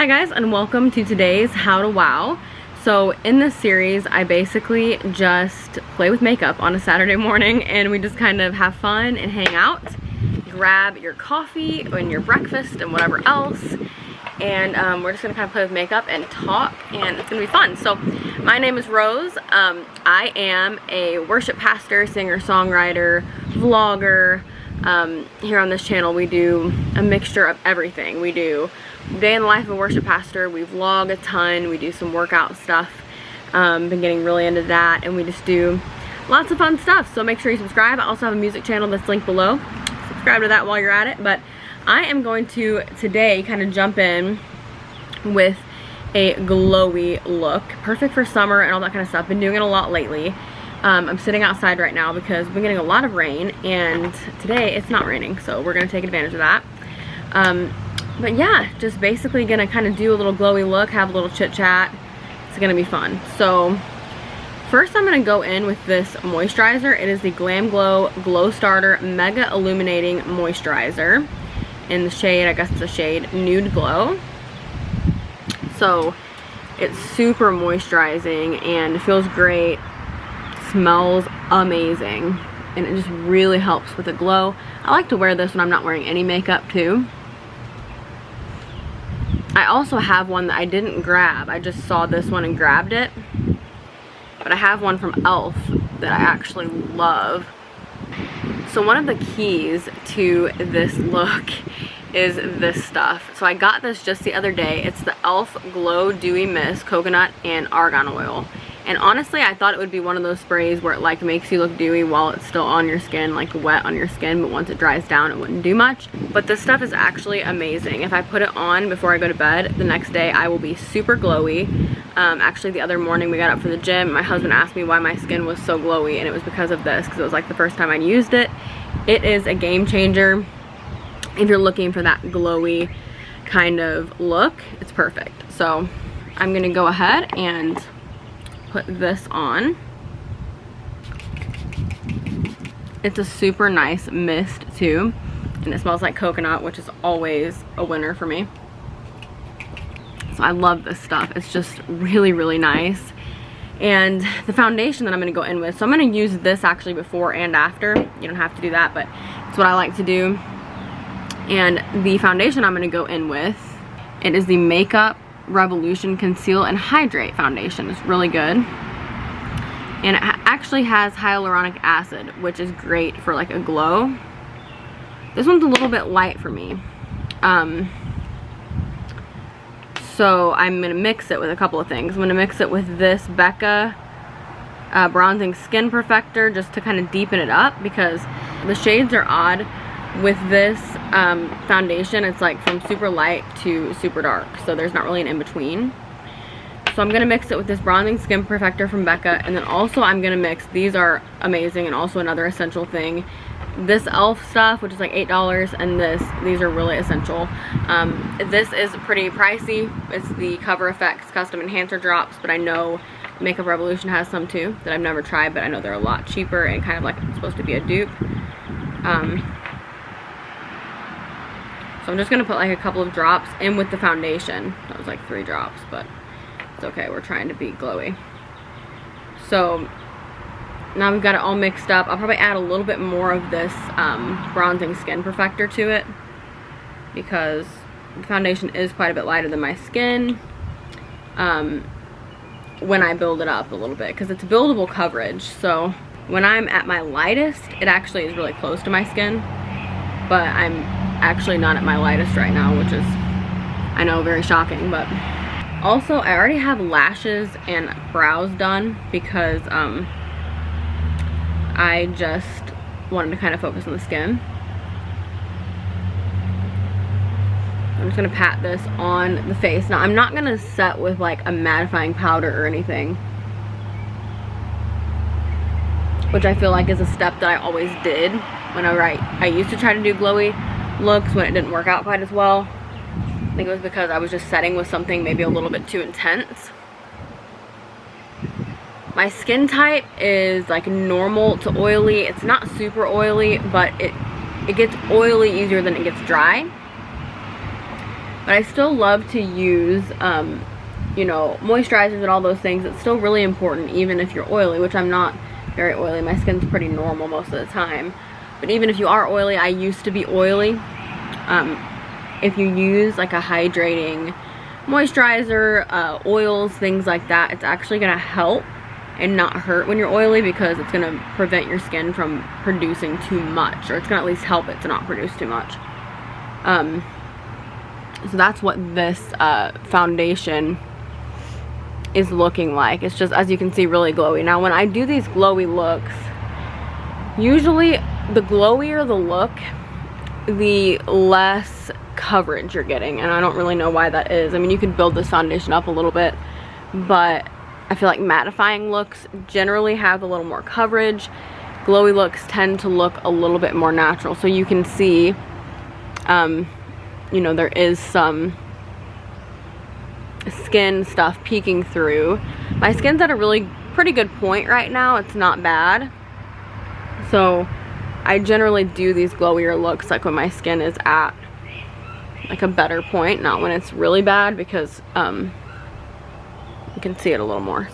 Hi guys, and welcome to today's How to Wow. So in this series, I basically just play with makeup on a Saturday morning and we just kind of have fun and hang out, grab your coffee and your breakfast and whatever else, and we're just gonna kind of play with makeup and talk, and it's gonna be fun. So my name is Rose. I am a worship pastor, singer, songwriter, vlogger. Here on this channel we do a mixture of everything. We do day in the life of a worship pastor, we vlog a ton, we do some workout stuff, been getting really into that, and we just do lots of fun stuff. So make sure you subscribe. I also have a music channel that's linked below. Subscribe to that while you're at it. But I am going to today kind of jump in with a glowy look, perfect for summer and all that kind of stuff. Been doing it a lot lately. I'm sitting outside right now because we've been getting a lot of rain, and today it's not raining, so we're gonna take advantage of that. But yeah, just basically gonna kind of do a little glowy look, have a little chit chat. It's gonna be fun. So first I'm gonna go in with this moisturizer. It is the Glam Glow Glow Starter Mega Illuminating Moisturizer in the shade, I guess it's a shade Nude Glow. So it's super moisturizing and it feels great, smells amazing, and it just really helps with the glow. I like to wear this when I'm not wearing any makeup too. I also have one that I didn't grab. I just saw this one and grabbed it. But I have one from e.l.f. that I actually love. So one of the keys to this look is this stuff. So I got this just the other day. It's the e.l.f. Glow Dewy Mist Coconut and Argan Oil. And honestly, I thought it would be one of those sprays where it like makes you look dewy while it's still on your skin, like wet on your skin, but once it dries down, it wouldn't do much. But this stuff is actually amazing. If I put it on before I go to bed, the next day I will be super glowy. Actually, the other morning we got up for the gym, my husband asked me why my skin was so glowy, and it was because of this, because it was like the first time I'd used it. It is a game changer. If you're looking for that glowy kind of look, it's perfect. So I'm gonna go ahead and put this on. It's a super nice mist too, and it smells like coconut, which is always a winner for me. So I love this stuff. It's just really, really nice. And the foundation that I'm going to go in with, so I'm going to use this actually before and after. You don't have to do that, but it's what I like to do. And the foundation I'm going to go in with, it is the Makeup Revolution Conceal and Hydrate foundation. It's really good, and it actually has hyaluronic acid, which is great for like a glow. This one's a little bit light for me, so I'm gonna mix it with a couple of things. I'm gonna mix it with this Becca Bronzing Skin Perfector just to kind of deepen it up, because the shades are odd with this foundation. It's like from super light to super dark, so there's not really an in-between. So I'm gonna mix it with this Bronzing Skin Perfector from Becca, and then also I'm gonna mix, these are amazing, and also another essential thing, this e.l.f. stuff, which is like $8, and these are really essential. This is pretty pricey. It's the Cover FX Custom Enhancer Drops, but I know Makeup Revolution has some too that I've never tried, but I know they're a lot cheaper and kind of like it's supposed to be a dupe. So I'm just going to put like a couple of drops in with the foundation. That was like 3 drops, but it's okay. We're trying to be glowy. So now we've got it all mixed up. I'll probably add a little bit more of this Bronzing Skin Perfector to it, because the foundation is quite a bit lighter than my skin when I build it up a little bit, because it's buildable coverage. So when I'm at my lightest, it actually is really close to my skin, but I'm actually not at my lightest right now, which is, I know, very shocking. But also I already have lashes and brows done because I just wanted to kind of focus on the skin. I'm just gonna pat this on the face. Now I'm not gonna set with like a mattifying powder or anything, which I feel like is a step that I always did whenever I used to try to do glowy looks when it didn't work out quite as well. I think it was because I was just setting with something maybe a little bit too intense. My skin type is like normal to oily. It's not super oily, but it gets oily easier than it gets dry. But I still love to use, you know, moisturizers and all those things. It's still really important even if you're oily, which I'm not very oily. My skin's pretty normal most of the time. But even if you are oily, I used to be oily. If you use like a hydrating moisturizer, oils, things like that, it's actually going to help and not hurt when you're oily, because it's going to prevent your skin from producing too much, or it's going to at least help it to not produce too much. So that's what this foundation is looking like. It's just, as you can see, really glowy. Now when I do these glowy looks, usually the glowier the look, the less coverage you're getting, and I don't really know why that is. I mean, you could build this foundation up a little bit, but I feel like mattifying looks generally have a little more coverage. Glowy looks tend to look a little bit more natural, so you can see, you know, there is some skin stuff peeking through. My skin's at a really pretty good point right now. It's not bad. So I generally do these glowier looks like when my skin is at like a better point, not when it's really bad, because you can see it a little more.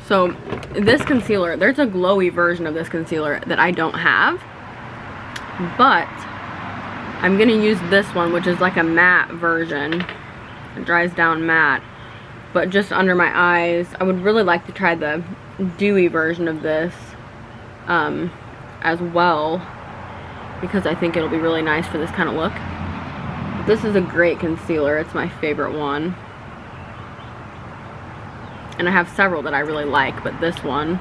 So this concealer, there's a glowy version of this concealer that I don't have, but I'm gonna use this one, which is like a matte version. It dries down matte, but just under my eyes. I would really like to try the dewy version of this as well, because I think it'll be really nice for this kind of look. This is a great concealer. It's my favorite one. And I have several that I really like, but this one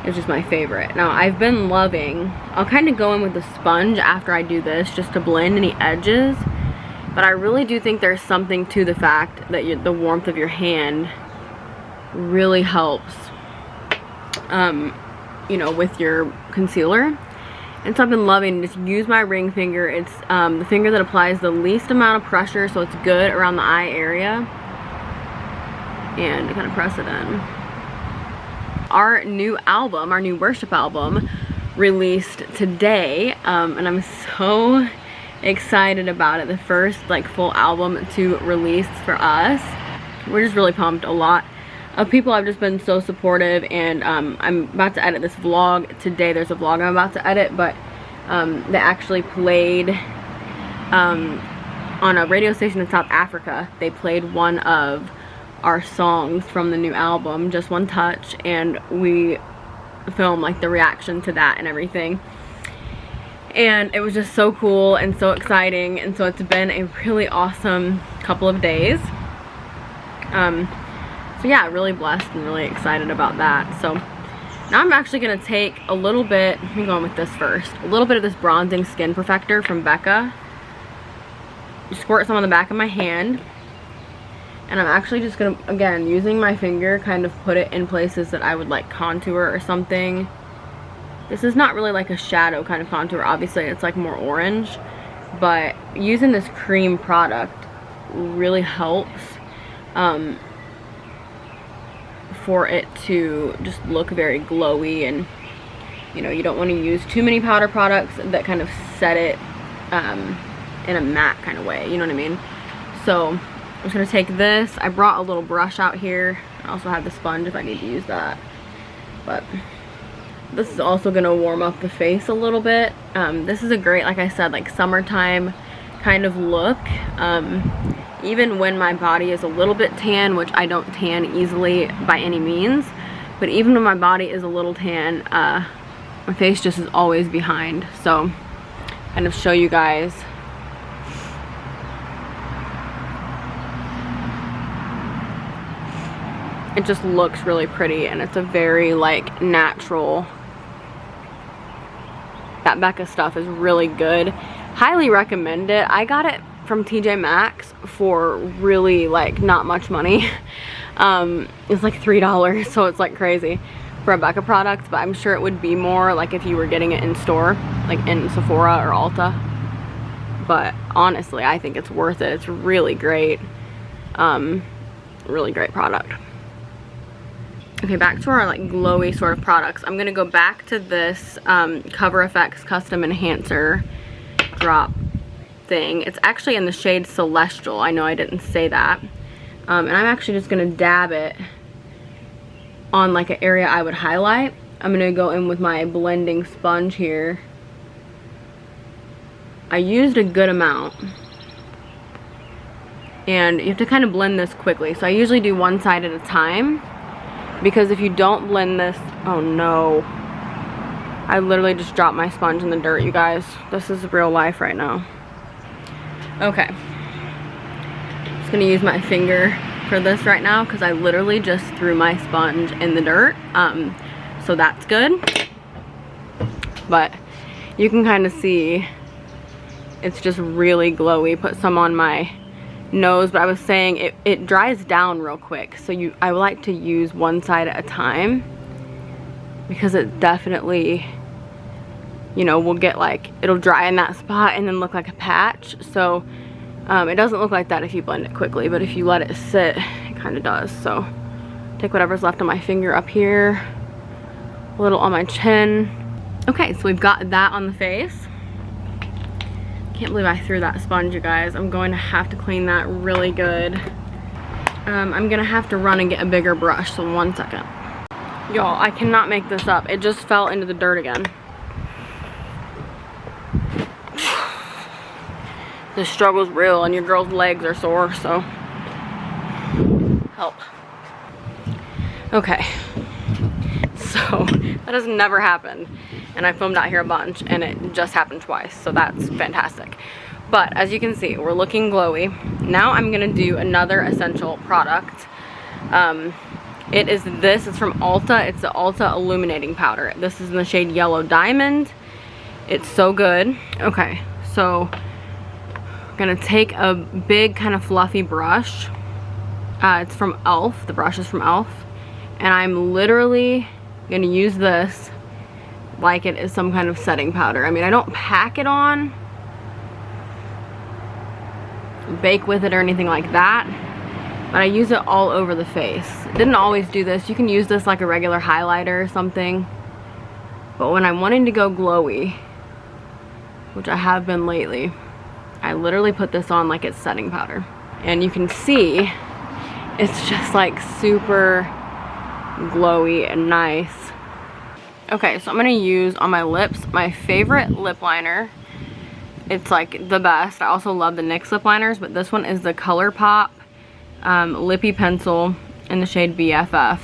is just my favorite. Now, I've been loving, I'll kind of go in with the sponge after I do this just to blend any edges, but I really do think there's something to the fact that the warmth of your hand really helps, you know, with your concealer. And so I've been loving, just use my ring finger. It's the finger that applies the least amount of pressure, so it's good around the eye area. And kind of press it in. Our new album, our new worship album, released today, and I'm so excited about it. The first like full album to release for us. We're just really pumped. A lot of people have just been so supportive, and I'm about to edit this vlog today. There's a vlog I'm about to edit, but they actually played on a radio station in South Africa. They played one of our songs from the new album, Just One Touch, and we filmed like the reaction to that and everything, and it was just so cool and so exciting. And so it's been a really awesome couple of days. So yeah, really blessed and really excited about that. So now I'm actually gonna take a little bit, let me go on with this first, a little bit of this bronzing skin perfector from Becca, squirt some on the back of my hand. And I'm actually just gonna, again, using my finger, kind of put it in places that I would like contour or something. This is not really like a shadow kind of contour, obviously it's like more orange, but using this cream product really helps for it to just look very glowy. And you know, you don't want to use too many powder products that kind of set it in a matte kind of way, you know what I mean? So I'm just going to take this. I brought a little brush out here. I also have the sponge if I need to use that. But this is also going to warm up the face a little bit. This is a great, like I said, like summertime kind of look. Even when my body is a little bit tan, which I don't tan easily by any means, but even when my body is a little tan, my face just is always behind. So kind of show you guys. It just looks really pretty, and it's a very like natural. That Becca stuff is really good. Highly recommend it. I got it from TJ Maxx for really like not much money. It's like $3, so it's like crazy for a Becca product, but I'm sure it would be more like if you were getting it in store, like in Sephora or Ulta. But honestly, I think it's worth it. It's really great. Really great product. Okay, back to our like glowy sort of products. I'm gonna go back to this Cover FX Custom Enhancer drop thing. It's actually in the shade Celestial. I know I didn't say that. And I'm actually just gonna dab it on like an area I would highlight. I'm gonna go in with my blending sponge here. I used a good amount. And you have to kind of blend this quickly. So I usually do one side at a time, because if you don't blend this, oh no. I literally just dropped my sponge in the dirt, you guys. This is real life right now. Okay. Just gonna use my finger for this right now, because I literally just threw my sponge in the dirt. So that's good. But you can kind of see it's just really glowy. Put some on my nose, but I was saying it dries down real quick. So I like to use one side at a time, because it definitely, you know, will get like, it'll dry in that spot and then look like a patch. So it doesn't look like that if you blend it quickly, but if you let it sit, it kind of does. So take whatever's left on my finger up here, a little on my chin. Okay, so we've got that on the face. Can't believe I threw that sponge, you guys. I'm going to have to clean that really good. I'm gonna have to run and get a bigger brush, so 1 second. Y'all, I cannot make this up. It just fell into the dirt again. The struggle's real and your girl's legs are sore, so help. Okay, so that has never happened, and I filmed out here a bunch and it just happened twice, so that's fantastic. But as you can see, we're looking glowy. Now I'm gonna do another essential product. It's from Ulta. It's the Ulta Illuminating Powder. This is in the shade Yellow Diamond. It's so good. Okay, so I'm gonna take a big kind of fluffy brush. It's from e.l.f. The brush is from e.l.f. And I'm literally gonna use this like it is some kind of setting powder. I mean, I don't pack it on, bake with it or anything like that, but I use it all over the face. Didn't always do this. You can use this like a regular highlighter or something, but when I'm wanting to go glowy, which I have been lately, I literally put this on like it's setting powder. And you can see it's just like super glowy and nice. Okay, so I'm gonna use on my lips my favorite lip liner. It's like the best. I also love the NYX lip liners, but this one is the ColourPop Lippy Pencil in the shade BFF.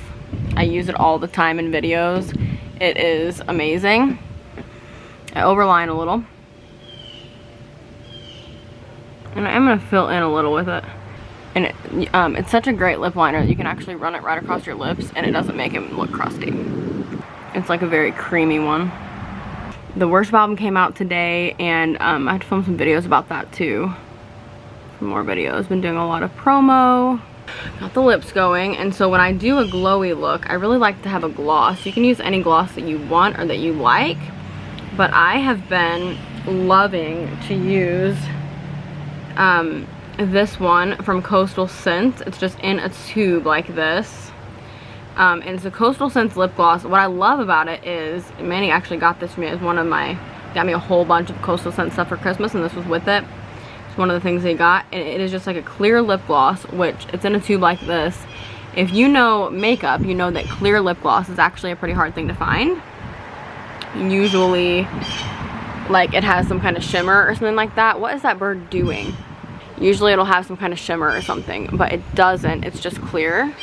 I use it all the time in videos. It is amazing. I overline a little. And I am gonna fill in a little with it. And it's such a great lip liner that you can actually run it right across your lips and it doesn't make it look crusty. It's like a very creamy one. The Worship album came out today, and I have to film some videos about that too. Some more videos. Been doing a lot of promo. Got the lips going, and so when I do a glowy look, I really like to have a gloss. You can use any gloss that you want or that you like, but I have been loving to use this one from Coastal Scents. It's just in a tube like this. And it's a Coastal Scents lip gloss. What I love about it is, Manny actually got this for me as got me a whole bunch of Coastal Scents stuff for Christmas, and this was with it. It's one of the things they got, and it is just like a clear lip gloss, which it's in a tube like this. If you know makeup, you know that clear lip gloss is actually a pretty hard thing to find. Usually, like, it has some kind of shimmer or something like that. What is that bird doing? Usually it'll have some kind of shimmer or something, but it doesn't. It's just clear.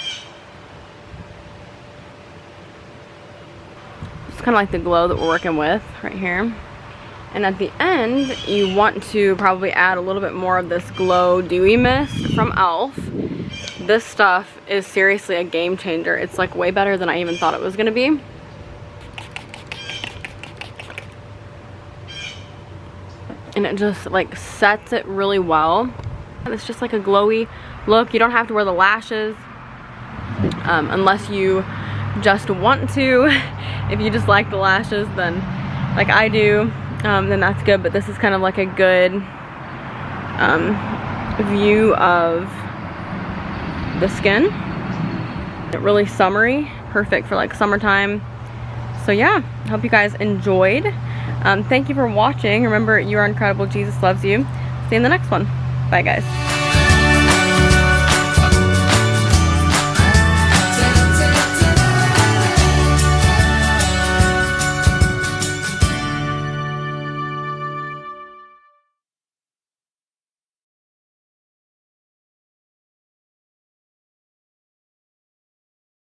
Kind of like the glow that we're working with right here. And at the end, you want to probably add a little bit more of this Glow Dewy Mist from e.l.f. This stuff is seriously a game changer. It's like way better than I even thought it was gonna be. And it just like sets it really well. It's just like a glowy look. You don't have to wear the lashes unless you just want to. If you just like the lashes, then like I do, then that's good. But this is kind of like a good view of the skin. Really summery, perfect for like summertime. So yeah, hope you guys enjoyed. Thank you for watching. Remember, you are incredible. Jesus loves you. see you in the next one. Bye guys.